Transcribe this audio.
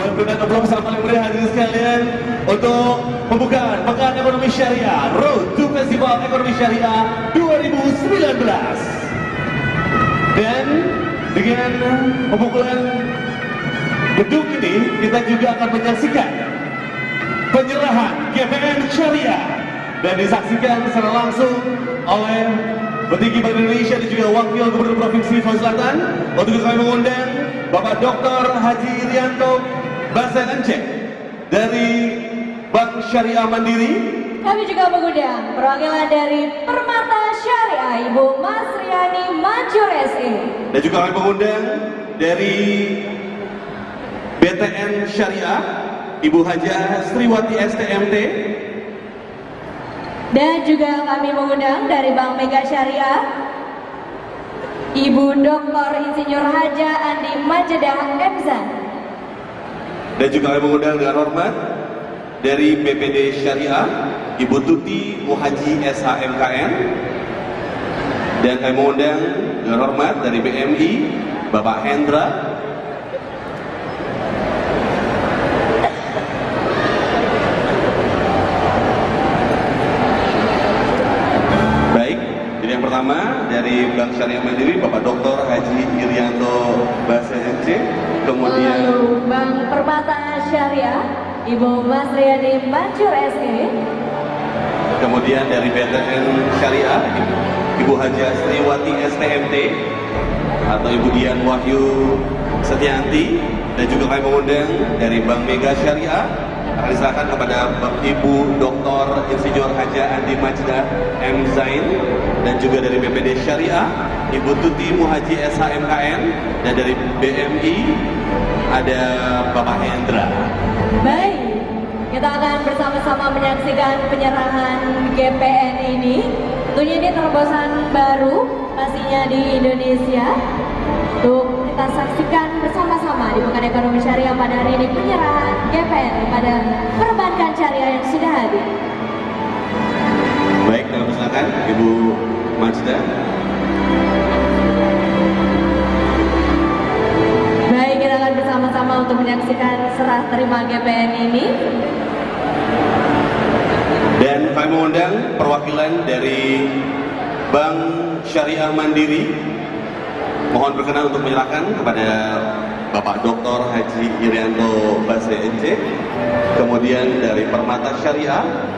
Boleh berikan aplaus yang paling meriah hadirin sekalian untuk pembukaan Pekan Ekonomi Syariah Road to Festival Ekonomi Syariah 2019. Dan dengan pembukaan gedung ini kita juga akan menyaksikan penyerahan GPN Syariah dan disaksikan secara langsung oleh petinggi Bank Indonesia dan juga Wakil Gubernur Provinsi Sulawesi Selatan. Untuk kami mengundang Bapak Dr. Haji Irianto Basenceh dari Bank Syariah Mandiri. Kami juga mengundang perwakilan dari Permata Syariah Ibu Mas Riani Manjur SE. Dan juga kami mengundang dari BTN Syariah Ibu Hajah Sriwati STMT. Dan juga kami mengundang dari Bank Mega Syariah Ibu Dr. Insinyur Haja Andi Majedah Emzan. Dan juga kami mengundang dengan hormat dari BPD Syariah Ibu Tuti Muhaji SHMKN. Dan kami mengundang dengan hormat dari BMI Bapak Hendra. Pertama dari Bank Syariah Mandiri Bapak Dr. Haji Irianto Basenceh, kemudian Bank Permata Syariah Ibu Mas Riani Manjur SE, kemudian dari BTN Syariah Ibu Hajah Sriwati STMT atau Ibu Dian Wahyu Setianti, dan juga kami mengundang dari Bank Mega Syariah akan diserahkan kepada Ibu Dr. Insinyur Haja Andi Majdah M. Zain, dan juga dari BPD Syariah Ibu Tuti Muhaji SHMKN, dan dari BMI ada Bapak Hendra. Baik, kita akan bersama-sama menyaksikan penyerahan GPN ini. Tentunya ini terobosan baru pastinya di Indonesia. Untuk kita saksikan bersama-sama di Pekan Ekonomi Syariah pada hari ini penyerahan GPN kepada perbankan syariah yang sudah hadir. Baik, kami persilakan Ibu Majdah. Baik, kita akan bersama-sama untuk menyaksikan serah terima GPN ini. Dan kami mengundang perwakilan dari Bank Syariah Mandiri. Mohon berkenan untuk menyerahkan kepada Bapak Dr. Haji Irianto Basenceh, kemudian dari Permata Syariah